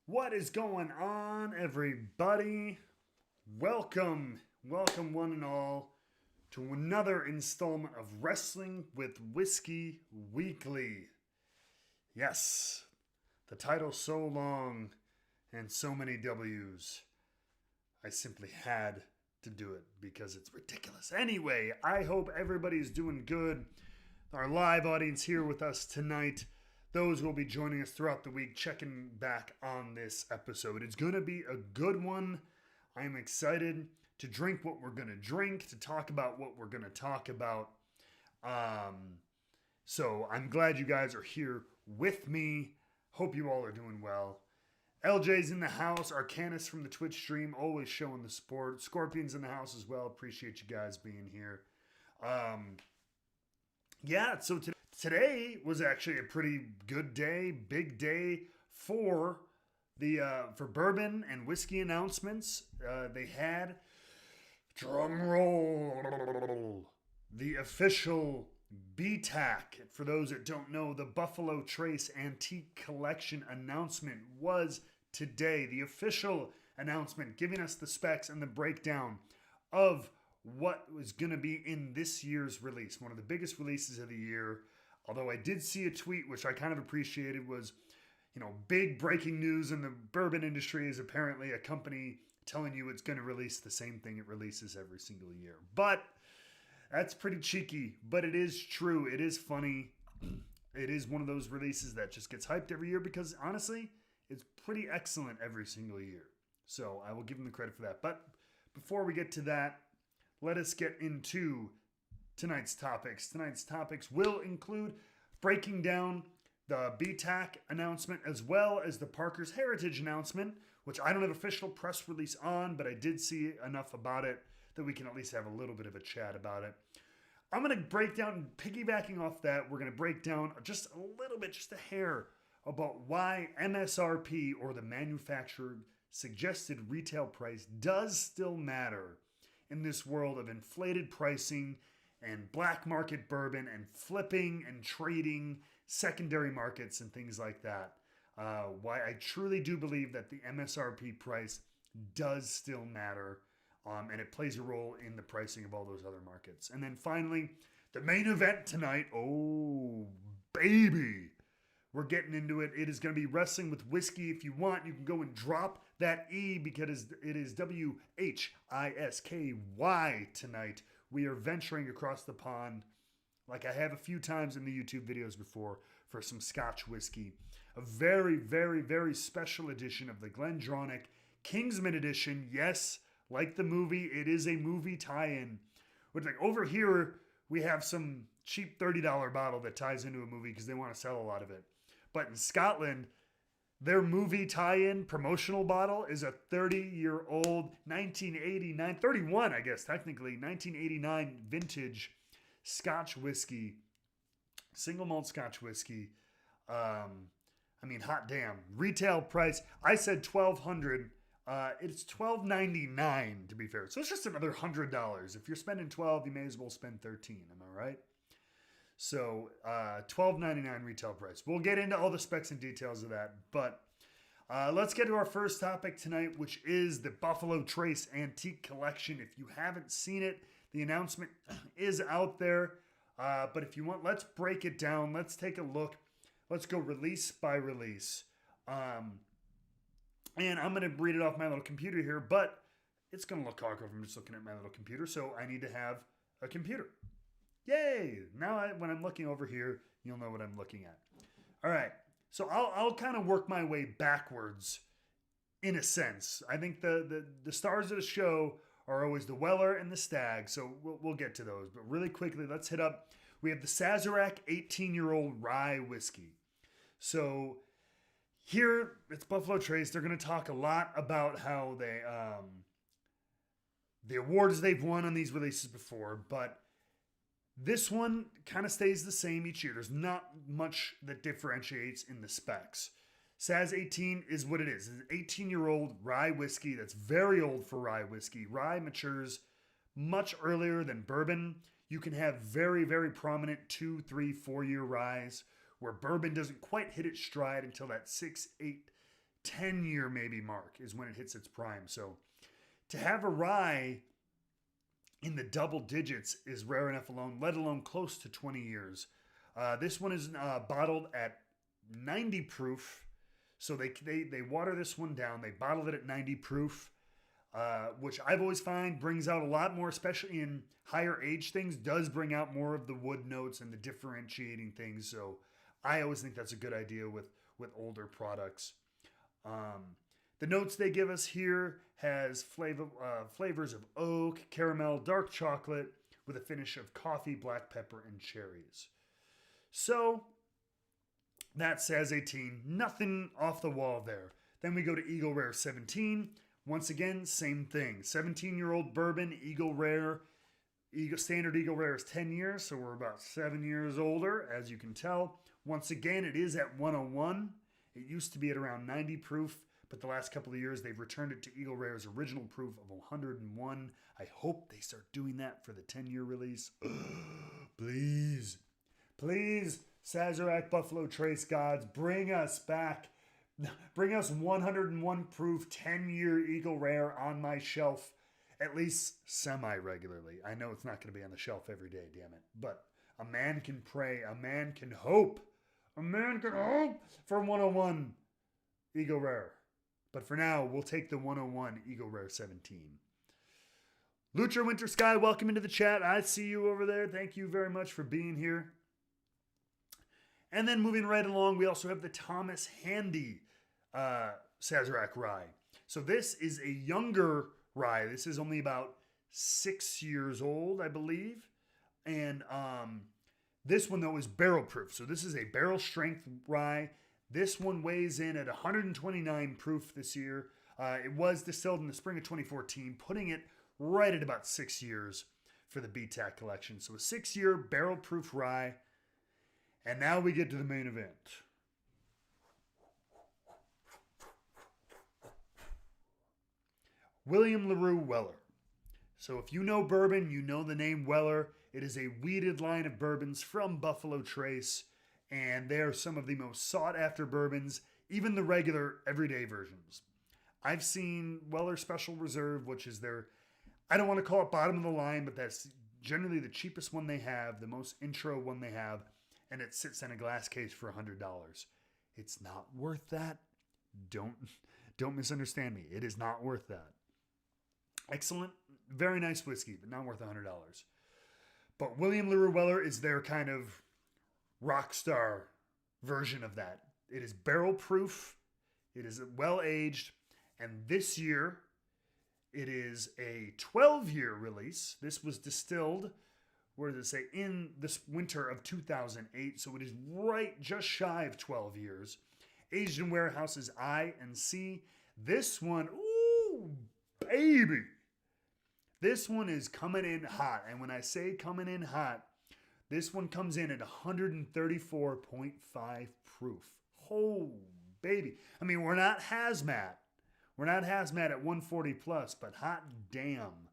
What is going on, everybody? Welcome, one and all, to another installment of Wrestling with Whiskey Weekly. Yes, the title so long and so many W's. I simply had to do it because it's ridiculous. Anyway, I hope everybody's doing good. Our live audience here with us tonight, those who will be joining us throughout the week, checking back on this episode. It's going to be a good one. I am excited to drink what we're going to drink, to talk about what we're going to talk about. So I'm glad you guys are here with me. Hope you all are doing well. LJ's in the house. Arcanus from the Twitch stream, always showing the support. Scorpion's in the house as well. Appreciate you guys being here. So today was actually a pretty good day, big day for the for bourbon and whiskey announcements. They had, drum roll, the official BTAC. For those that don't know, the Buffalo Trace Antique Collection announcement was today. The official announcement giving us the specs and the breakdown of what was going to be in this year's release. One of the biggest releases of the year. Although I did see a tweet, which I kind of appreciated, was, big breaking news in the bourbon industry is apparently a company telling you it's going to release the same thing it releases every single year. But that's pretty cheeky, but it is true. It is funny. It is one of those releases that just gets hyped every year because, honestly, it's pretty excellent every single year. So I will give them the credit for that. But before we get to that, let us get into tonight's topics. Tonight's topics will include breaking down the BTAC announcement as well as the Parker's Heritage announcement, which I don't have official press release on, but I did see enough about it that we can at least have a little bit of a chat about it. I'm going to break down, piggybacking off that, we're going to break down just a little bit, just a hair, about why MSRP, or the manufacturer suggested retail price, does still matter in this world of inflated pricing and black market bourbon and flipping and trading secondary markets and things like that. Why I truly do believe that the MSRP price does still matter, and it plays a role in the pricing of all those other markets. And then finally, the main event tonight. Oh, baby. We're getting into it. It is going to be Wrestling with Whiskey. If you want, you can go and drop that E because it is WHISKY tonight. We are venturing across the pond, like I have a few times in the YouTube videos before, for some Scotch whiskey. A very, very, very special edition of the Glendronach Kingsman edition. Yes, like the movie, it is a movie tie-in. Which, like, over here, we have some cheap $30 bottle that ties into a movie because they want to sell a lot of it. But in Scotland, their movie tie-in promotional bottle is a 30-year-old 1989, 31, I guess, technically, 1989 vintage Scotch whiskey, single malt Scotch whiskey. Hot damn. Retail price, I said $1,200. It's $12.99 to be fair. So it's just another $100. If you're spending $12, you may as well spend $13. Am I right? So $12.99 retail price. We'll get into all the specs and details of that. But let's get to our first topic tonight, which is the Buffalo Trace Antique Collection. If you haven't seen it, the announcement is out there. But if you want, let's break it down. Let's take a look. Let's go release by release. And I'm going to read it off my little computer here, but it's going to look awkward if I'm just looking at my little computer. So I need to have a computer. Yay! Now when I'm looking over here, you'll know what I'm looking at. All right. So I'll kind of work my way backwards in a sense. I think the stars of the show are always the Weller and the Stag. So we'll get to those. But really quickly, let's hit up. We have the Sazerac 18-year-old rye whiskey. So here, it's Buffalo Trace. They're going to talk a lot about how they the awards they've won on these releases before, but this one kind of stays the same each year. There's not much that differentiates in the specs. Saz 18 is what it is. It's an 18-year-old rye whiskey that's very old for rye whiskey. Rye matures much earlier than bourbon. You can have very, very prominent 2, 3, 4-year ryes where bourbon doesn't quite hit its stride until that 6, 8, 10-year maybe mark is when it hits its prime. So to have a rye in the double digits is rare enough alone, let alone close to 20 years. This one is bottled at 90 proof. So they water this one down. They bottle it at 90 proof, which I've always find brings out a lot more, especially in higher age things, does bring out more of the wood notes and the differentiating things. So I always think that's a good idea with older products. The notes they give us here has flavors of oak, caramel, dark chocolate, with a finish of coffee, black pepper, and cherries. So that's Saz 18. Nothing off the wall there. Then we go to Eagle Rare 17. Once again, same thing. 17-year-old bourbon, Eagle Rare. Standard Eagle Rare is 10 years, so we're about 7 years older, as you can tell. Once again, it is at 101. It used to be at around 90 proof, but the last couple of years they've returned it to Eagle Rare's original proof of 101. I hope they start doing that for the 10-year release. Please, please, Sazerac Buffalo Trace gods, bring us back. Bring us 101 proof 10-year Eagle Rare on my shelf, at least semi-regularly. I know it's not going to be on the shelf every day, damn it. But a man can pray, a man can hope. A man can hope for 101 Eagle Rare. But for now, we'll take the 101 Eagle Rare 17. Lucha Winter Sky, welcome into the chat. I see you over there. Thank you very much for being here. And then moving right along, we also have the Thomas Handy Sazerac Rye. So this is a younger rye. This is only about 6 years old, I believe. And this one, though, is barrel proof. So this is a barrel strength rye. This one weighs in at 129 proof this year. It was distilled in the spring of 2014, putting it right at about 6 years for the BTAC collection. So a 6-year barrel proof rye. And now we get to the main event. William Larue Weller. So if you know bourbon, you know the name Weller. It is a weeded line of bourbons from Buffalo Trace, and they are some of the most sought-after bourbons, even the regular everyday versions. I've seen Weller Special Reserve, which is their, I don't want to call it bottom of the line, but that's generally the cheapest one they have, the most intro one they have, and it sits in a glass case for $100. It's not worth that. Don't misunderstand me. It is not worth that. Excellent, very nice whiskey, but not worth $100. But William Larue Weller is their kind of rock star version of that. It is barrel proof. It is well aged. And this year, it is a 12-year release. This was distilled, where does it say, in this winter of 2008. So it is right just shy of 12 years. Aged in warehouses I and C. This one, ooh, baby. This one is coming in hot. And when I say coming in hot, this one comes in at 134.5 proof. Oh, baby. I mean, we're not hazmat. We're not hazmat at 140 plus, but hot damn.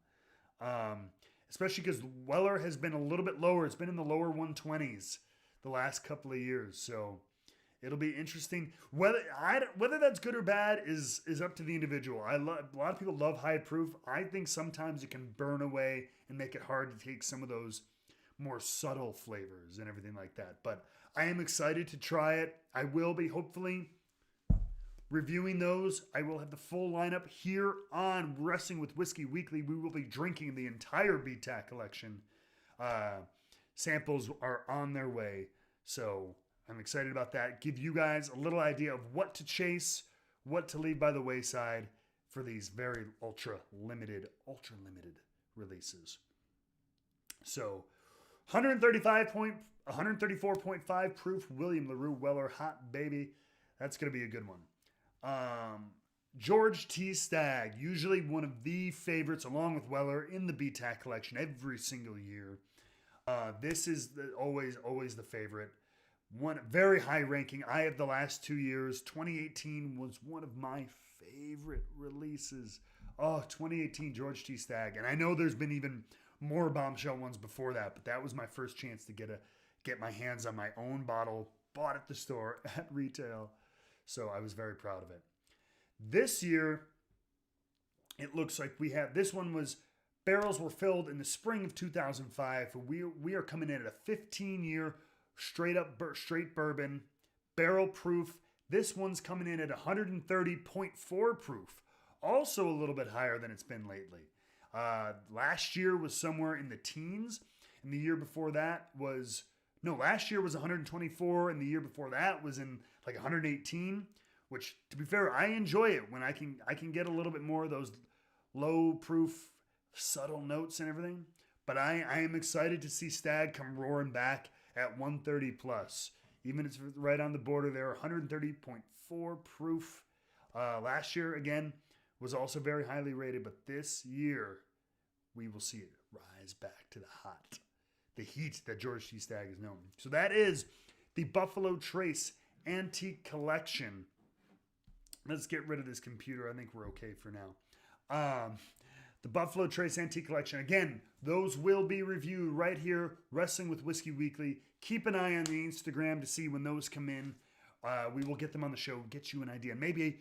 Especially because Weller has been a little bit lower. It's been in the lower 120s the last couple of years. So it'll be interesting. Whether that's good or bad is up to the individual. A lot of people love high proof. I think sometimes it can burn away and make it hard to take some of those more subtle flavors and everything like that. But I am excited to try it. I will be hopefully reviewing those. I will have the full lineup here on Wrestling with Whiskey Weekly. We will be drinking the entire BTAC collection. Samples are on their way. So I'm excited about that. Give you guys a little idea of what to chase, what to leave by the wayside for these very ultra limited releases. So 134.5 proof William Larue Weller Hot Baby. That's going to be a good one. George T Stag, usually one of the favorites along with Weller in the BTAC collection every single year. This is always the favorite. One very high ranking. I have the last 2 years. 2018 was one of my favorite releases. Oh, 2018 George T Stag. And I know there's been even more bombshell ones before that, but that was my first chance to get my hands on my own bottle, bought at the store at retail. So I was very proud of it. This year, it looks like we have, this one was, barrels were filled in the spring of 2005. We are coming in at a 15-year straight bourbon, barrel proof. This one's coming in at 130.4 proof. Also a little bit higher than it's been lately. Last year was somewhere in the teens. And the year before that was, no, last year was 124. And the year before that was in like 118. Which, to be fair, I enjoy it when I can get a little bit more of those low proof, subtle notes and everything. But I am excited to see Stag come roaring back at 130 plus. Even if it's right on the border there, 130.4 proof. Last year, again, was also very highly rated. But this year, we will see it rise back to the heat that George T Stag is known. So that is the Buffalo Trace Antique Collection. Let's get rid of this computer. I think we're okay for now. The Buffalo Trace Antique Collection. Again, those will be reviewed right here, Wrestling with Whiskey Weekly. Keep an eye on the Instagram to see when those come in. We will get them on the show, get you an idea. Maybe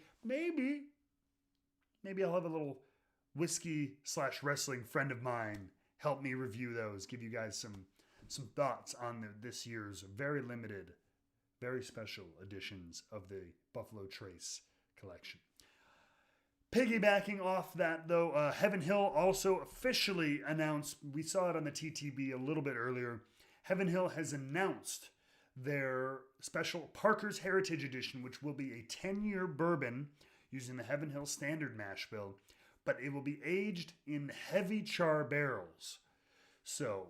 I'll have a little whiskey/wrestling friend of mine help me review those, give you guys some thoughts on this year's very limited, very special editions of the Buffalo Trace collection. Piggybacking off that, though, Heaven Hill also officially announced, we saw it on the TTB a little bit earlier, Heaven Hill has announced their special Parker's Heritage Edition, which will be a 10-year bourbon using the Heaven Hill Standard Mash Bill, but it will be aged in heavy char barrels. So,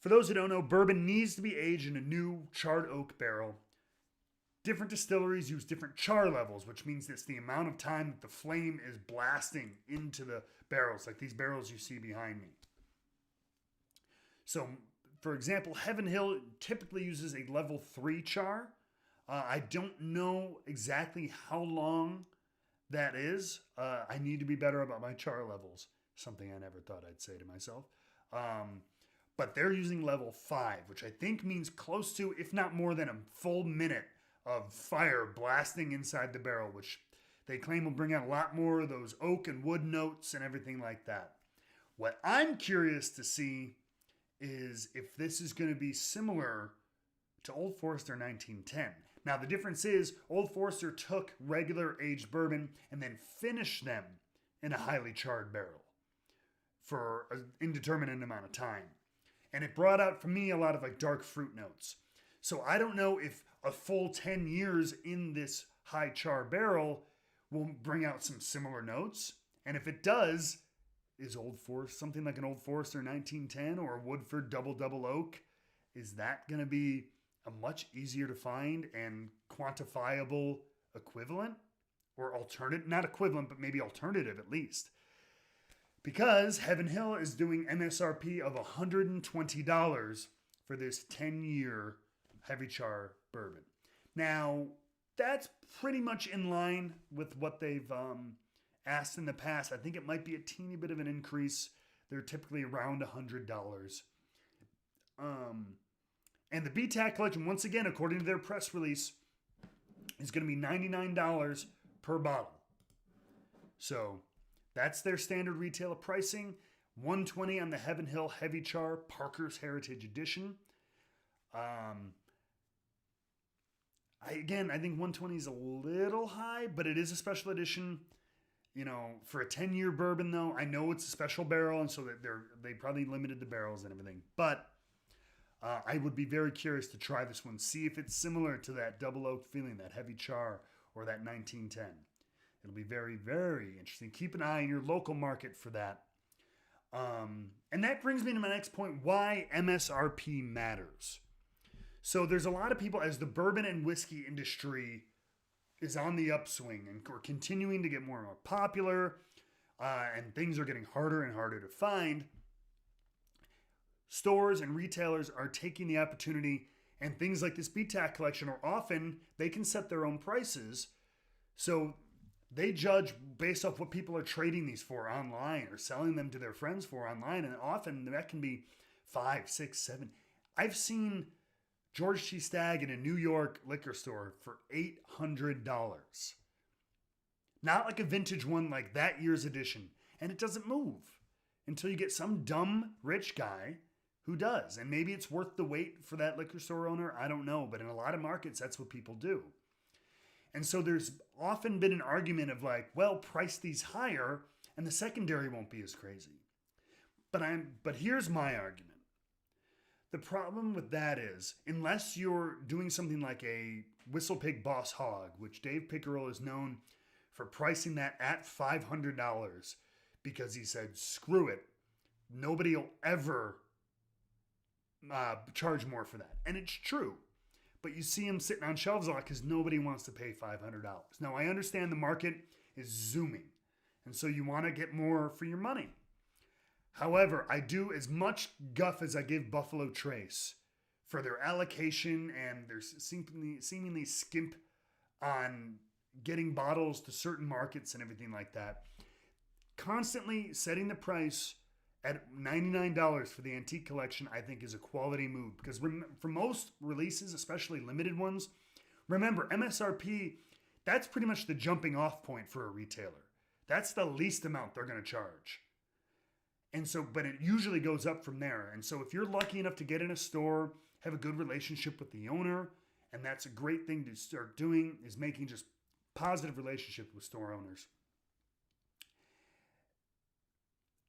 for those who don't know, bourbon needs to be aged in a new charred oak barrel. Different distilleries use different char levels, which means it's the amount of time that the flame is blasting into the barrels, like these barrels you see behind me. So, for example, Heaven Hill typically uses a level 3 char. I don't know exactly how long that is. I need to be better about my char levels. Something I never thought I'd say to myself. But they're using level 5, which I think means close to, if not more than a full minute of fire blasting inside the barrel, which they claim will bring out a lot more of those oak and wood notes and everything like that. What I'm curious to see is if this is going to be similar to Old Forester 1910. Now, the difference is Old Forester took regular aged bourbon and then finished them in a highly charred barrel for an indeterminate amount of time. And it brought out, for me, a lot of like dark fruit notes. So I don't know if a full 10 years in this high char barrel will bring out some similar notes. And if it does, is Old Forester something like an Old Forester 1910 or a Woodford Double Oak? Is that going to be a much easier to find and quantifiable equivalent? Or alternative, not equivalent, but maybe alternative at least. Because Heaven Hill is doing MSRP of $120 for this 10-year heavy char bourbon. Now, that's pretty much in line with what they've asked in the past. I think it might be a teeny bit of an increase. They're typically around $100. And the BTAC collection, once again, according to their press release, is going to be $99 per bottle. So that's their standard retail pricing. $120 on the Heaven Hill Heavy Char Parker's Heritage Edition. I think 120 is a little high, but it is a special edition. You know, for a 10-year bourbon, though, I know it's a special barrel, and so that they probably limited the barrels and everything. But I would be very curious to try this one, see if it's similar to that double oak feeling, that heavy char, or that 1910. It'll be very, very interesting. Keep an eye on your local market for that. And that brings me to my next point, why MSRP matters. So there's a lot of people, as the bourbon and whiskey industry is on the upswing and we're continuing to get more and more popular, and things are getting harder and harder to find, stores and retailers are taking the opportunity, and things like this BTAC collection are often, they can set their own prices. So they judge based off what people are trading these for online or selling them to their friends for online. And often that can be 5, 6, 7. I've seen George T Stag in a New York liquor store for $800. Not like a vintage one like that year's edition. And it doesn't move until you get some dumb rich guy who does. And maybe it's worth the wait for that liquor store owner. I don't know. But in a lot of markets, that's what people do. And so there's often been an argument of like, well, price these higher and the secondary won't be as crazy. But here's my argument. The problem with that is, unless you're doing something like a Whistle Pig Boss Hog, which Dave Pickerel is known for pricing that at $500 because he said, screw it. Nobody will ever charge more for that. And it's true. But you see them sitting on shelves a lot because nobody wants to pay $500. Now, I understand the market is zooming. And so you want to get more for your money. However, I do as much guff as I give Buffalo Trace for their allocation and their seemingly skimp on getting bottles to certain markets and everything like that. Constantly setting the price at $99 for the antique collection, I think, is a quality move. Because for most releases, especially limited ones, remember, MSRP, that's pretty much the jumping off point for a retailer. That's the least amount they're going to charge. And so, but it usually goes up from there. And so if you're lucky enough to get in a store, have a good relationship with the owner, and that's a great thing to start doing, is making just positive relationship with store owners.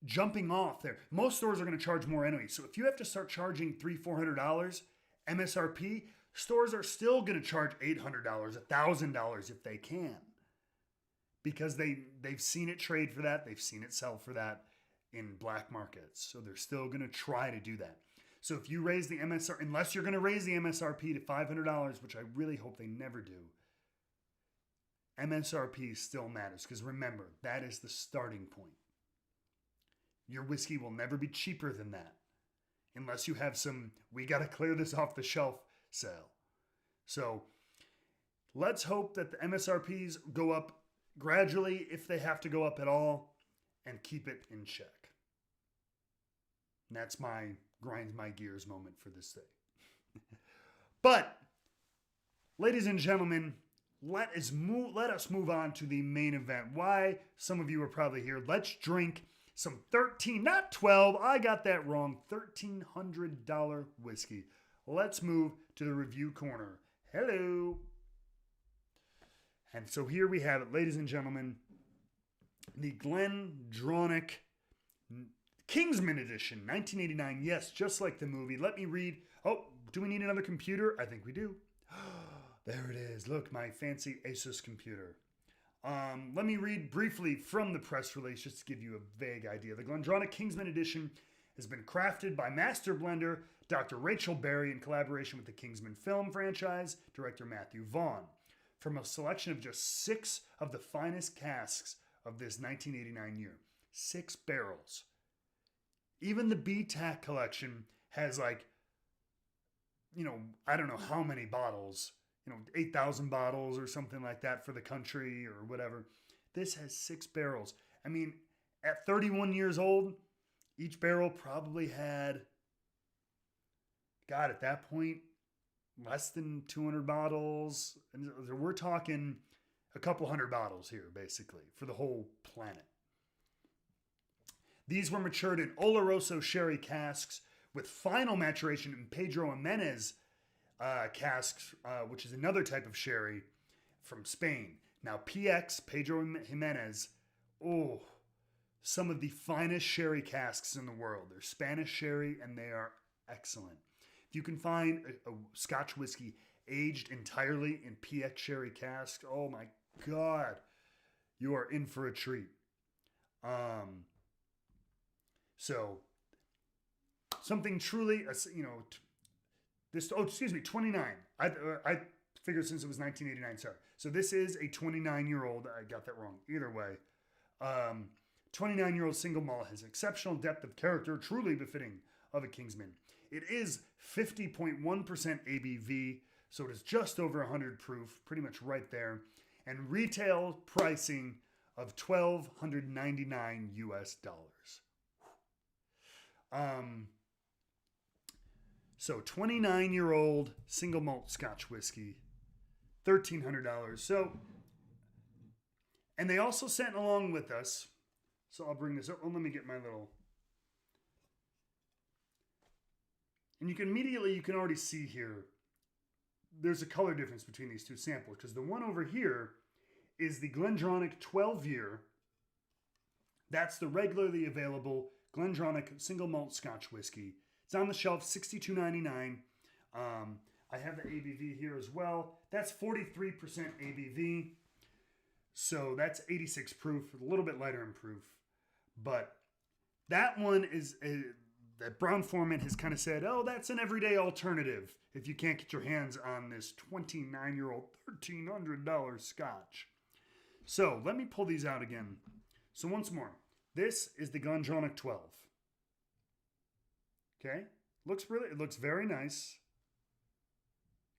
Jumping off there, most stores are going to charge more anyway. So if you have to start charging $300-400 MSRP, stores are still going to charge $800, $1,000 if they can, because they've seen it trade for that, they've seen it sell for that in black markets. So they're still going to try to do that. So if you raise the MSRP, unless you're going to raise the MSRP to $500, which I really hope they never do, MSRP still matters, because remember, that is the starting point. Your whiskey will never be cheaper than that unless you have some, we got to clear this off the shelf sale. So let's hope that the MSRPs go up gradually, if they have to go up at all, and keep it in check. And that's my grind my gears moment for this day. But, ladies and gentlemen, let us move on to the main event. Why? Some of you are probably here. Let's drink some 13, not 12, I got that wrong, $1,300 whiskey. Let's move to the review corner. Hello. And so here we have it, ladies and gentlemen, the Glendronach Kingsman edition, 1989. Yes, just like the movie. Let me read. Oh, do we need another computer? I think we do. There it is. Look, my fancy Asus computer. Let me read briefly from the press release just to give you a vague idea. The Glendronach Kingsman edition has been crafted by master blender Dr. Rachel Berry in collaboration with the Kingsman film franchise director Matthew Vaughn, from a selection of just 6 of the finest casks of this 1989 year. 6 barrels. Even the BTAC collection has I don't know how many bottles. 8,000 bottles or something like that for the country or whatever. This has 6 barrels. I mean, at 31 years old, each barrel probably had, God, at that point, less than 200 bottles. And we're talking a couple hundred bottles here, basically, for the whole planet. These were matured in Oloroso sherry casks with final maturation in Pedro Jimenez casks, which is another type of sherry from Spain. Now, PX, Pedro Jimenez, some of the finest sherry casks in the world. They're Spanish sherry, and they are excellent. If you can find a Scotch whiskey aged entirely in PX sherry casks, oh my God, you are in for a treat. So, something truly, 29. I figured since it was 1989, sorry. So this is a 29-year-old, I got that wrong, either way. 29-year-old single malt has exceptional depth of character, truly befitting of a Kingsman. It is 50.1% ABV, so it is just over 100 proof, pretty much right there. And retail pricing of $1,299 US. So 29-year-old single malt Scotch whiskey, $1,300. So And they also sent along with us, so I'll bring this up. Oh, let me get my little. And you can already see here, there's a color difference between these two samples, because the one over here is the Glendronach 12 year. That's the regularly available Glendronach single malt Scotch whiskey. It's on the shelf, $62.99. I have the ABV here as well. That's 43% ABV. So that's 86 proof, a little bit lighter in proof. But that one is, that Brown-Forman has kind of said, oh, that's an everyday alternative if you can't get your hands on this 29-year-old $1,300 Scotch. So let me pull these out again. So once more, this is the Glendronach 12. Okay, it looks very nice.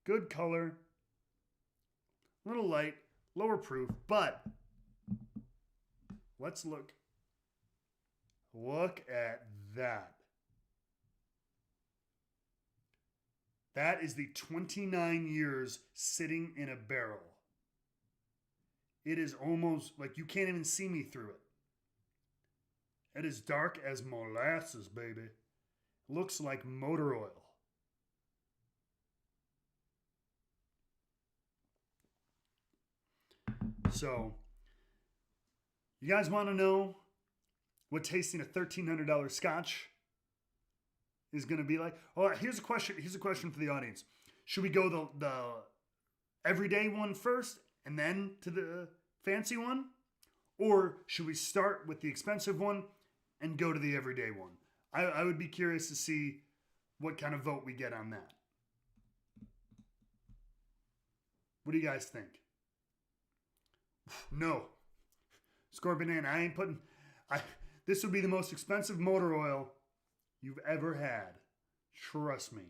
Good color, a little light, lower proof, but let's look. Look at that. That is the 29 years sitting in a barrel. It is almost like you can't even see me through it. It is dark as molasses, baby. Looks like motor oil. So, you guys want to know what tasting a $1,300 Scotch is going to be like? Oh, here's a question. Here's a question for the audience. Should we go the everyday one first and then to the fancy one? Or should we start with the expensive one and go to the everyday one? I would be curious to see what kind of vote we get on that. What do you guys think? No. Scorpion Ant, I ain't putting... This would be the most expensive motor oil you've ever had. Trust me.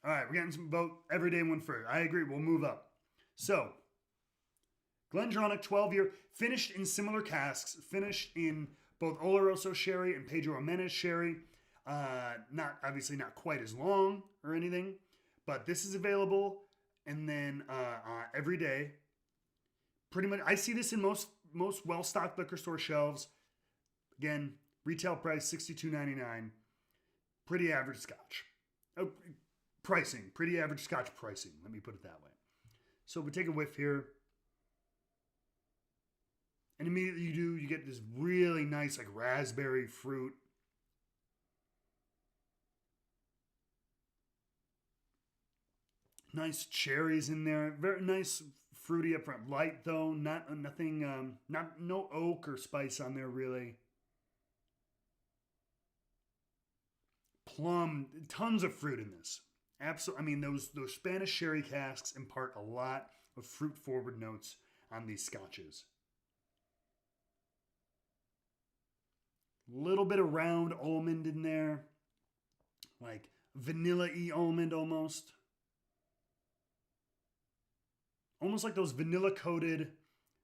All right, we're getting some vote everyday one first. I agree, we'll move up. So, Glendronach 12 year, finished in similar casks, finished in both Oloroso sherry and Pedro Jimenez sherry. Obviously not quite as long or anything, but this is available. And then every day, pretty much, I see this in most well-stocked liquor store shelves. Again, retail price $62.99. Pretty average Scotch. Pricing, pretty average Scotch pricing. Let me put it that way. So we take a whiff here. And immediately you get this really nice like raspberry fruit. Nice cherries in there. Very nice fruity up front. Light though, nothing, no oak or spice on there really. Plum, tons of fruit in this. Absolutely. I mean, those Spanish sherry casks impart a lot of fruit forward notes on these scotches. Little bit of round almond in there, like vanilla-y almond almost. Almost like those vanilla-coated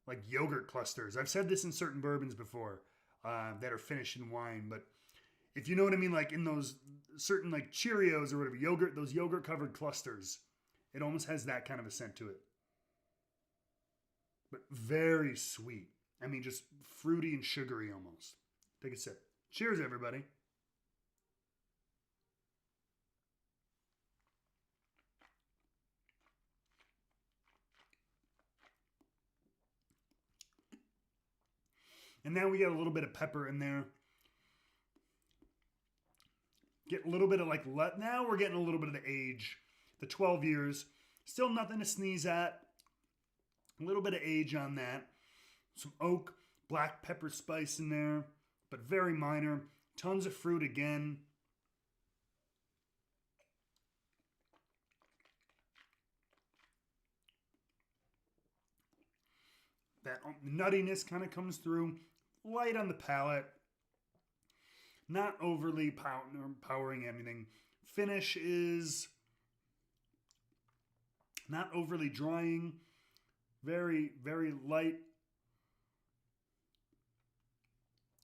like yogurt clusters. I've said this in certain bourbons before that are finished in wine, but if you know what I mean, like in those certain like Cheerios or whatever, those yogurt-covered clusters, it almost has that kind of a scent to it. But very sweet. I mean, just fruity and sugary almost. Take a sip. Cheers, everybody. And now we get a little bit of pepper in there. Get a little bit of like, now we're getting a little bit of the age. The 12 years. Still nothing to sneeze at. A little bit of age on that. Some oak, black pepper spice in there. But very minor. Tons of fruit again. That nuttiness kind of comes through. Light on the palate. Not overly powering anything. Finish is not overly drying. Very, very light.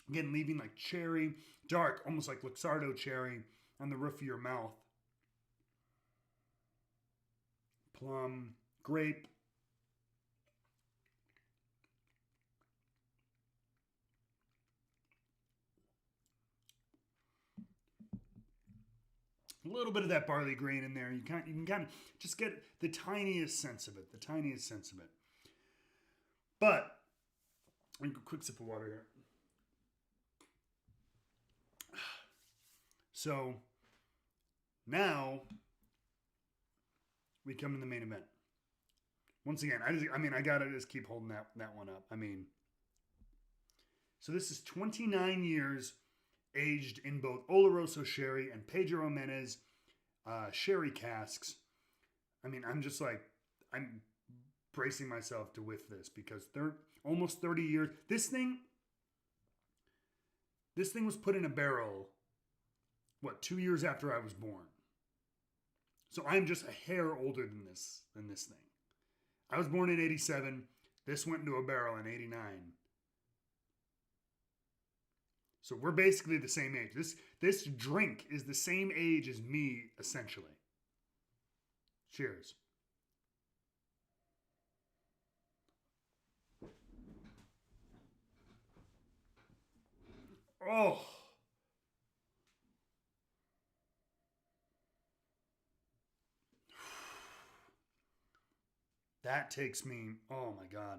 Again, leaving like cherry, dark, almost like Luxardo cherry on the roof of your mouth. plum, grape. A little bit of that barley grain in there. You can kind of just get the tiniest sense of it. The tiniest sense of it. But, a quick sip of water here. So, now we come to the main event. Once again, I gotta just keep holding that one up. So this is 29 years aged in both Oloroso sherry and Pedro Jimenez sherry casks. I'm bracing myself to whiff this because they're almost 30 years. This thing was put in a barrel, 2 years after I was born. So I'm just a hair older than this thing. I was born in 87. This went into a barrel in 89. So we're basically the same age. This drink is the same age as me, essentially. Cheers. Oh. That takes me, oh my God.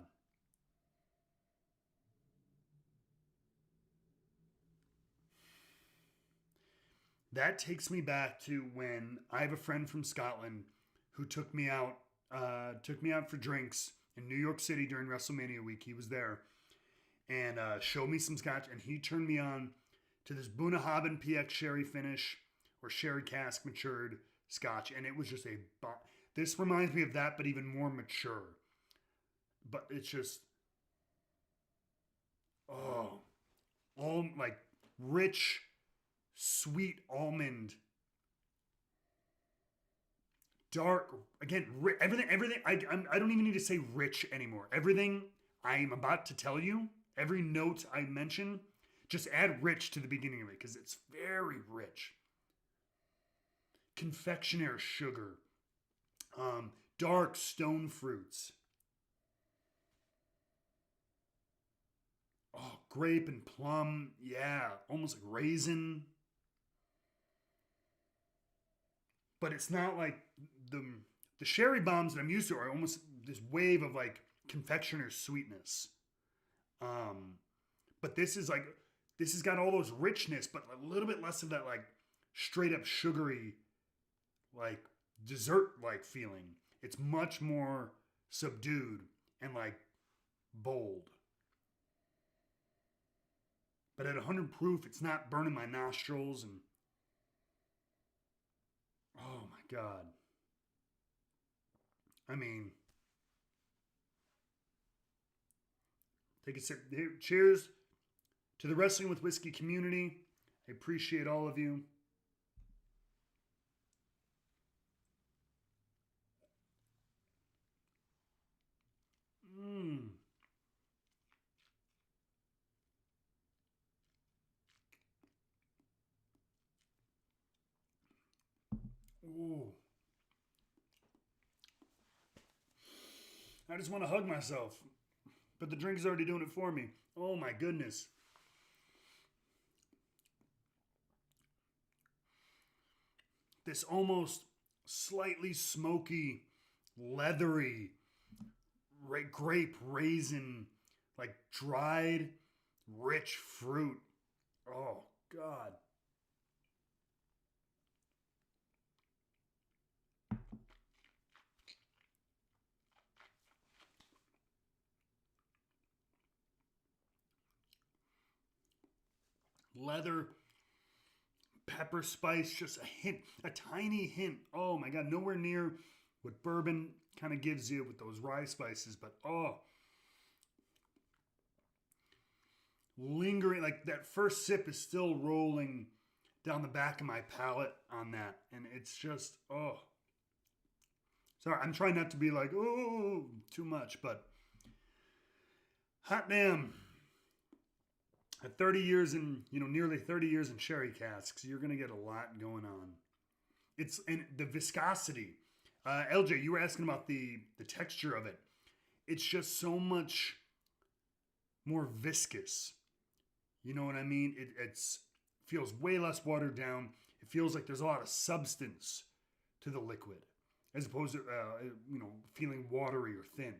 That takes me back to when I have a friend from Scotland who took me out for drinks in New York City during WrestleMania week. He was there and showed me some scotch, and he turned me on to this Bunnahabhain PX sherry finish or sherry cask matured scotch, and it was just this reminds me of that, but even more mature. But it's just, all like rich, sweet almond, dark, again, everything. I don't even need to say rich anymore. Everything I'm about to tell you, every note I mention, just add rich to the beginning of it because it's very rich. Confectioner sugar, dark stone fruits. Oh, grape and plum, yeah, almost like raisin. But it's not like the sherry bombs that I'm used to are almost this wave of like confectioner sweetness. But this has got all those richness, but a little bit less of that like straight up sugary, like dessert like feeling. It's much more subdued and like bold. But at 100 proof, it's not burning my nostrils and oh my God. Take a sip. Here, cheers to the Wrestling with Whiskey community. I appreciate all of you. Ooh. I just want to hug myself. But the drink is already doing it for me. Oh my goodness. This almost slightly smoky, leathery, grape raisin, like dried, rich fruit. Oh God. Leather, pepper spice, just a hint, a tiny hint. Oh my God, nowhere near what bourbon kind of gives you with those rye spices, but lingering, like that first sip is still rolling down the back of my palate on that. And it's just, sorry, I'm trying not to be like, too much, but hot damn. At 30 years nearly 30 years in sherry casks, you're going to get a lot going on. And the viscosity LJ, you were asking about the texture of it. It's just so much more viscous. You know what I mean? It's feels way less watered down. It feels like there's a lot of substance to the liquid, as opposed to feeling watery or thin.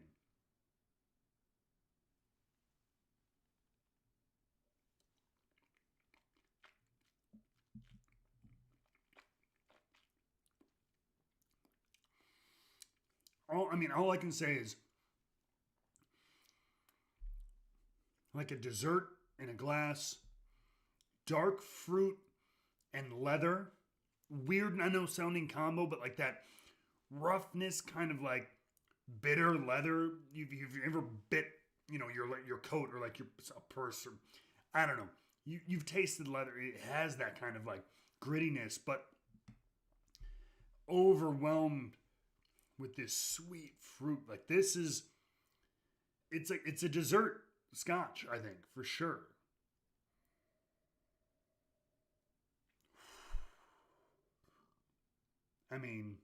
All I can say is like a dessert in a glass, dark fruit and leather. Weird, I know, sounding combo, but like that roughness, kind of like bitter leather. You've ever bit, your coat or like your a purse or I don't know. You've tasted leather. It has that kind of like grittiness, but overwhelmed with this sweet fruit. Like this is, it's a dessert scotch, I think, for sure. I mean,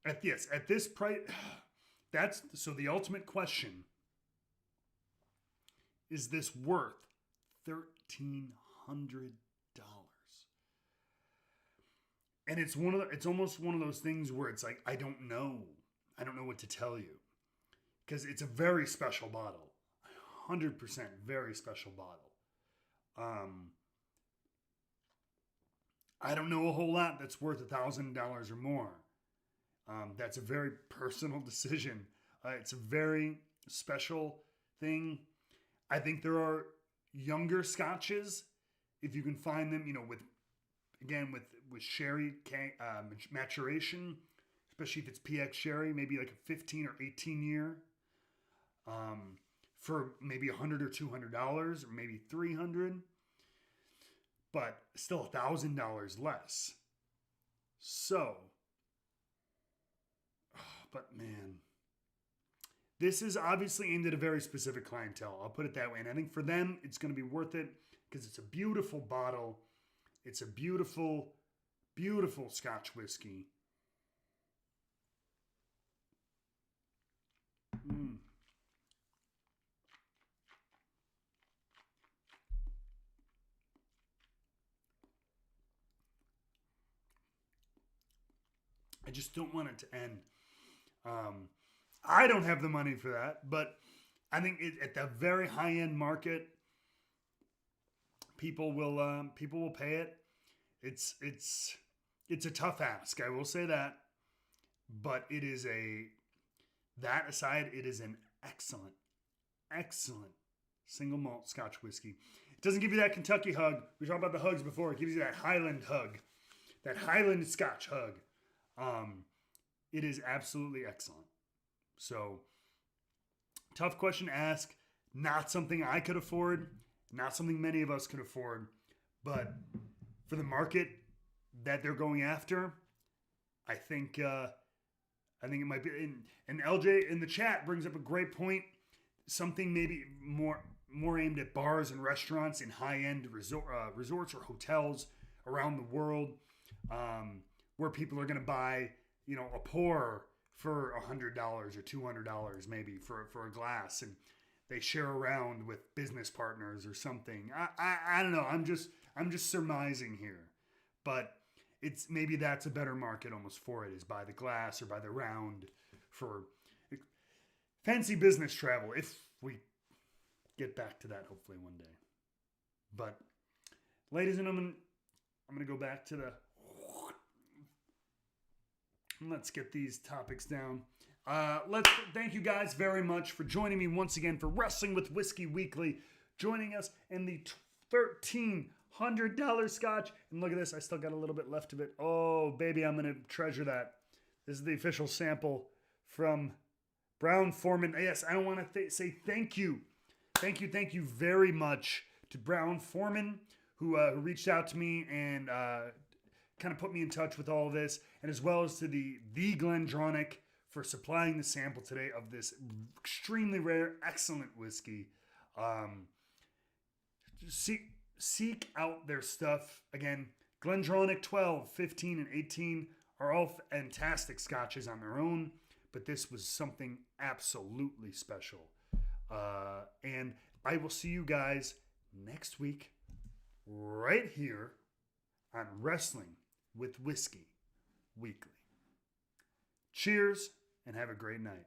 at this price, that's so the ultimate question: is this worth $1,300? And it's almost one of those things where it's like I don't know what to tell you because it's a very special bottle, 100% very special bottle. I don't know a whole lot that's worth $1,000 or more. That's a very personal decision. It's a very special thing. I think there are younger scotches, if you can find them, with sherry maturation, especially if it's PX sherry, maybe like a 15 or 18 year, for maybe $100 or $200 or maybe $300, but still $1,000 less. So, but man, this is obviously aimed at a very specific clientele. I'll put it that way. And I think for them, it's going to be worth it because it's a beautiful bottle. It's a beautiful, beautiful Scotch whiskey. I just don't want it to end. I don't have the money for that, but I think at the very high end market, people will pay it. It's a tough ask. I will say that, but it is that aside, it is an excellent, excellent single malt Scotch whiskey. It doesn't give you that Kentucky hug. We talked about the hugs before. It gives you that Highland hug, that Highland Scotch hug. It is absolutely excellent. So, tough question to ask. Not something I could afford. Not something many of us could afford. But for the market that they're going after, I think it might be. And LJ in the chat brings up a great point. Something maybe more aimed at bars and restaurants in high-end resorts or hotels around the world, where people are going to buy, a pour for $100 or $200 maybe for a glass, and they share around with business partners or something. I don't know. I'm just surmising here, but it's maybe that's a better market almost for it, is by the glass or by the round for fancy business travel, if we get back to that hopefully one day. But ladies and gentlemen, I'm going to go back to let's get these topics down. Let's thank you guys very much for joining me once again for Wrestling with Whiskey Weekly, joining us in the $1,300 scotch. And look at this, I still got a little bit left of it. Oh, baby, I'm going to treasure that. This is the official sample from Brown-Forman. Yes, I want to say thank you. Thank you very much to Brown-Forman, who reached out to me and kind of put me in touch with all of this, and as well as to the Glendronach for supplying the sample today of this extremely rare, excellent whiskey. Seek out their stuff. Again, Glendronach 12, 15, and 18 are all fantastic scotches on their own, but this was something absolutely special. And I will see you guys next week right here on Wrestling with Whiskey Weekly. Cheers and have a great night.